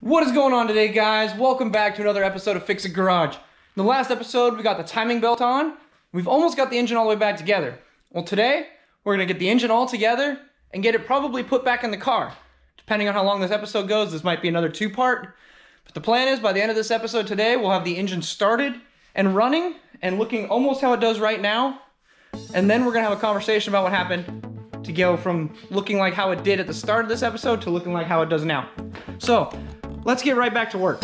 What is going on today, guys? Welcome back to another episode of Fix It Garage. In the last episode, we got the timing belt on. We've almost got the engine all the way back together. Well, today, we're gonna get the engine all together and get it probably put back in the car. Depending on how long this episode goes, this might be another two-part. But the plan is, by the end of this episode today, we'll have the engine started and running and looking almost how it does right now. And then we're gonna have a conversation about what happened to go from looking like how it did at the start of this episode to looking like how it does now. So, let's get right back to work.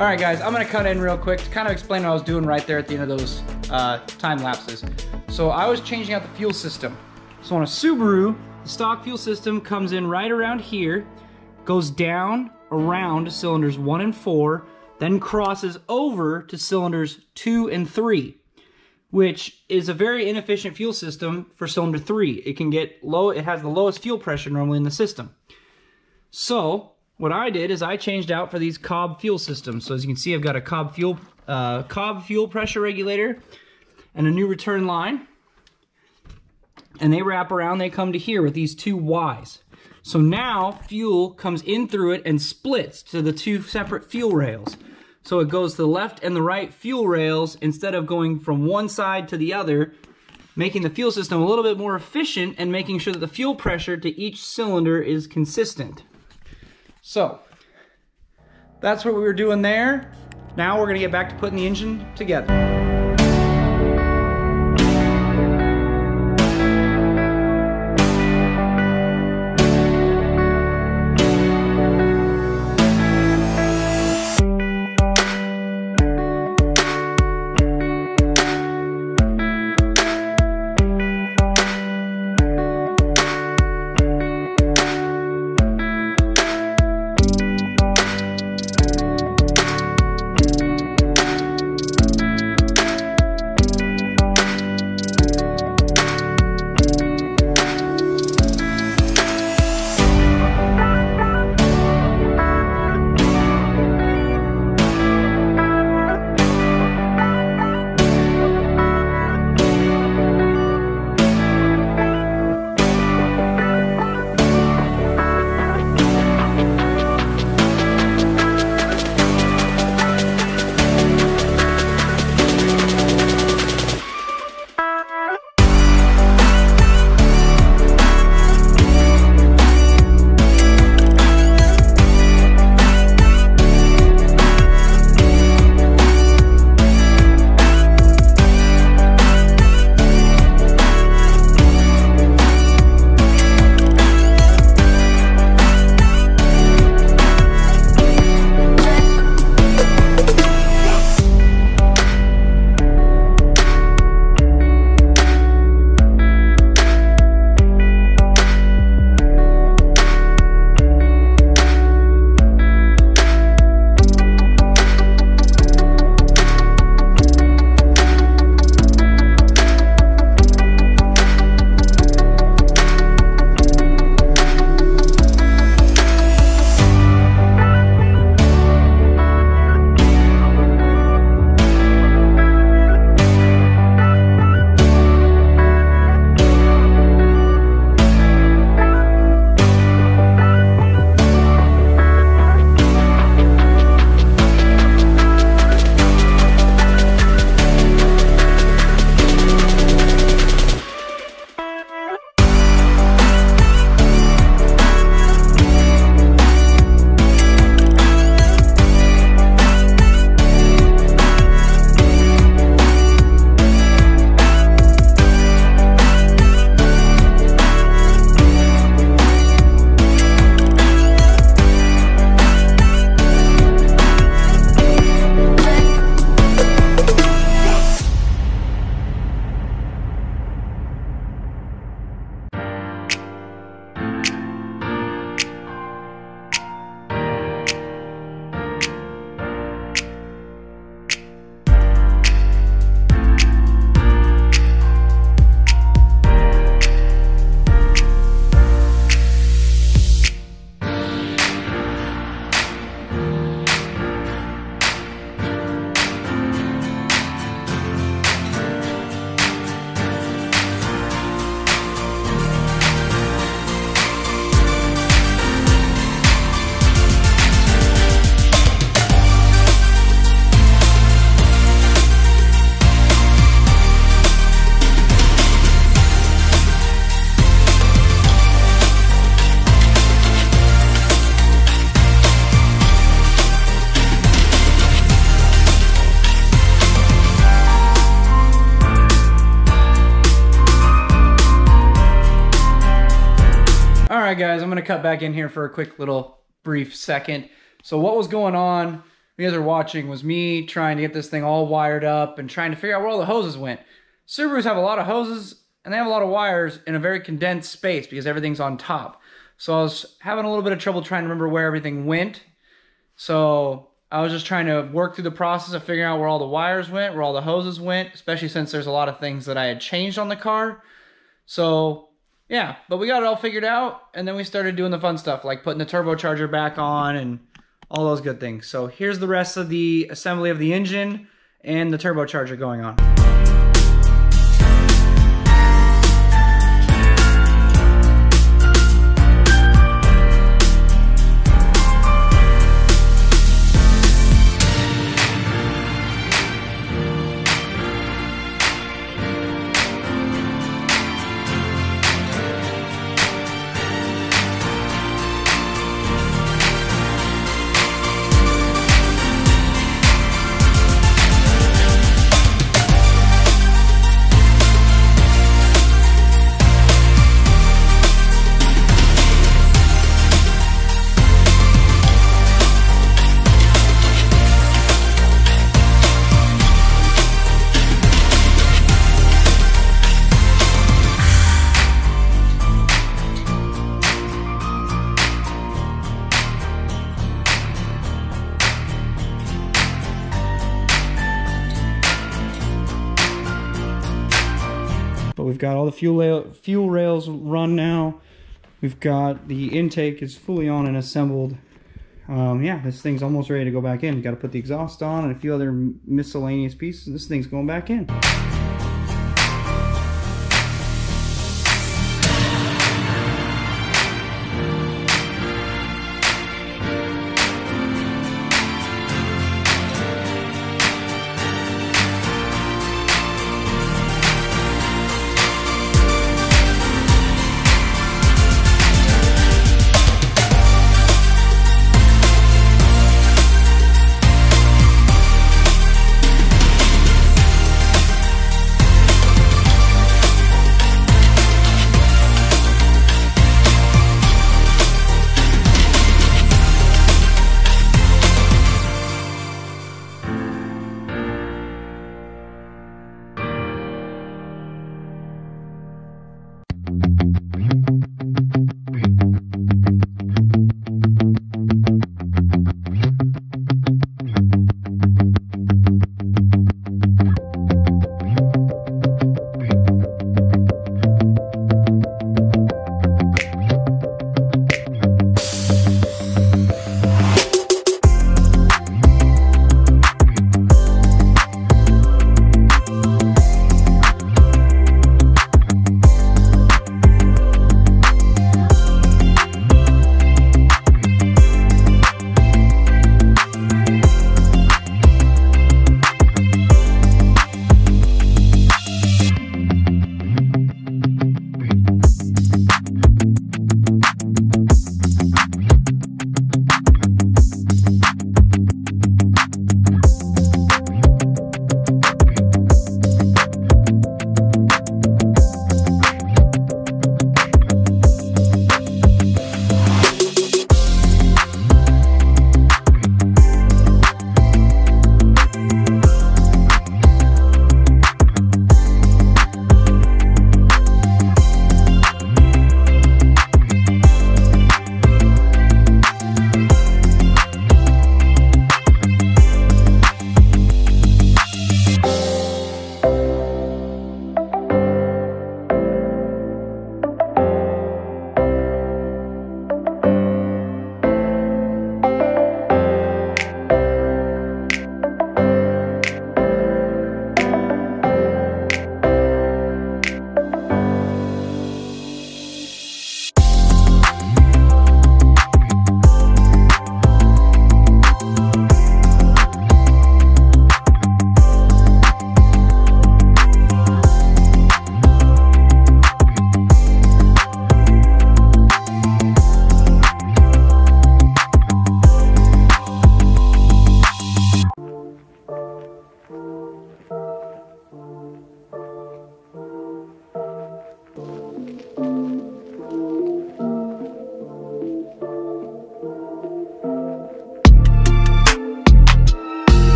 Alright guys, I'm going to cut in real quick to kind of explain what I was doing right there at the end of those time lapses. So I was changing out the fuel system. So on a Subaru, the stock fuel system comes in right around here, goes down around cylinders 1 and 4, then crosses over to cylinders 2 and 3, which is a very inefficient fuel system for cylinder 3. It can get low, it has the lowest fuel pressure normally in the system. So what I did is I changed out for these Cobb fuel systems. So as you can see, I've got a Cobb fuel pressure regulator and a new return line. And they wrap around, they come to here with these two Ys. So now fuel comes in through it and splits to the two separate fuel rails. So it goes to the left and the right fuel rails instead of going from one side to the other, making the fuel system a little bit more efficient and making sure that the fuel pressure to each cylinder is consistent. So, that's what we were doing there. Now we're going to get back to putting the engine together. I'm gonna cut back in here for a quick little brief second. So what was going on, you guys are watching, was me trying to get this thing all wired up and trying to figure out where all the hoses went. Subarus have a lot of hoses and they have a lot of wires in a very condensed space because everything's on top. So I was having a little bit of trouble trying to remember where everything went. So I was just trying to work through the process of figuring out where all the wires went, where all the hoses went, especially since there's a lot of things that I had changed on the car. So yeah, but we got it all figured out, and then we started doing the fun stuff, like putting the turbocharger back on and all those good things. So here's the rest of the assembly of the engine and the turbocharger going on. But we've got all the fuel rails run now. We've got the intake is fully on and assembled. Yeah, this thing's almost ready to go back in. We've got to put the exhaust on and a few other miscellaneous pieces. This thing's going back in.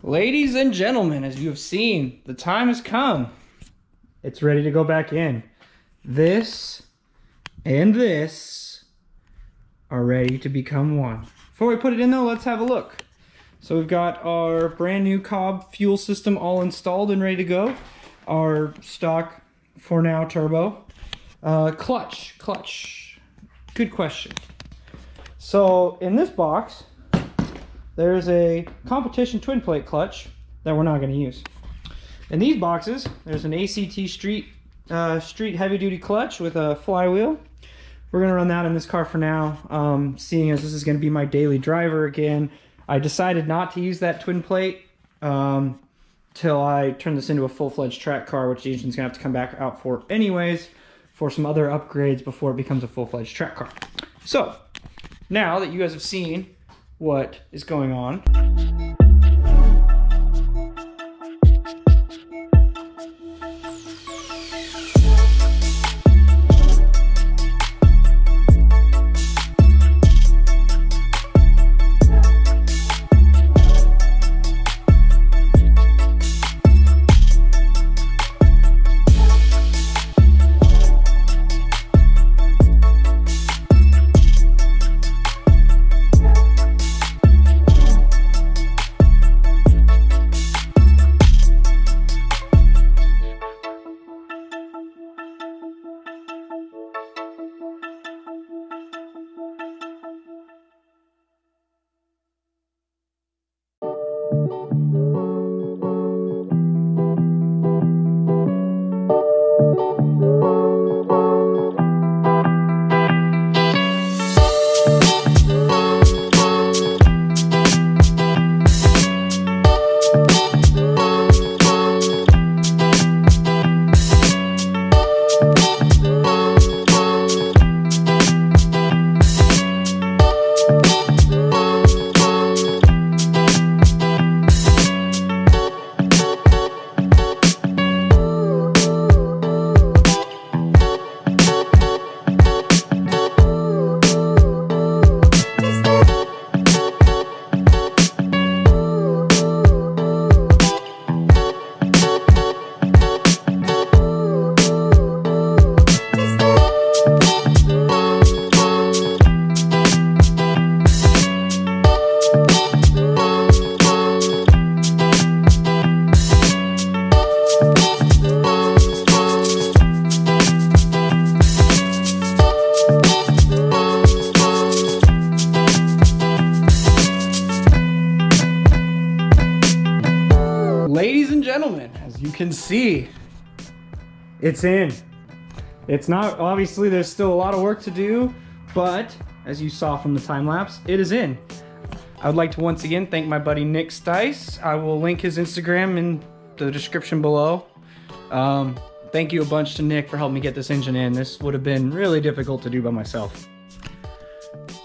Ladies and gentlemen, as you have seen, the time has come. It's ready to go back in. This and this are ready to become one. Before we put it in though, let's have a look. So we've got our brand new Cobb fuel system all installed and ready to go. Our stock, for now, turbo. Clutch. Good question. So in this box, there's a competition twin plate clutch that we're not going to use. In these boxes, there's an ACT street heavy duty clutch with a flywheel. We're going to run that in this car for now, seeing as this is going to be my daily driver again. I decided not to use that twin plate till I turn this into a full-fledged track car, which the engine's going to have to come back out for anyways, for some other upgrades before it becomes a full-fledged track car. So, now that you guys have seen what is going on, ladies and gentlemen, as you can see, it's in. It's not, obviously there's still a lot of work to do, but as you saw from the time lapse, it is in. I would like to once again thank my buddy Nick Stice. I will link his Instagram in the description below. Thank you a bunch to Nick for helping me get this engine in. This would have been really difficult to do by myself.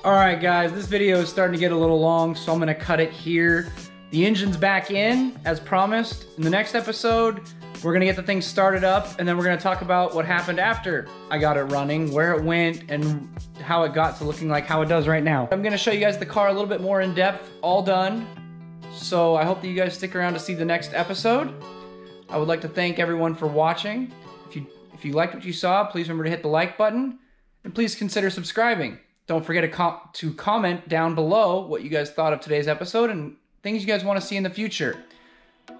Alright guys, this video is starting to get a little long, so I'm going to cut it here. The engine's back in, as promised. In the next episode, we're gonna get the thing started up, and then we're gonna talk about what happened after I got it running, where it went, and how it got to looking like how it does right now. I'm gonna show you guys the car a little bit more in depth, all done. So I hope that you guys stick around to see the next episode. I would like to thank everyone for watching. If you liked what you saw, please remember to hit the like button, and please consider subscribing. Don't forget to comment down below what you guys thought of today's episode and things you guys want to see in the future.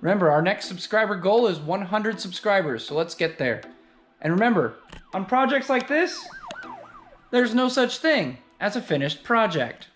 Remember, our next subscriber goal is 100 subscribers, so let's get there. And remember, on projects like this, there's no such thing as a finished project.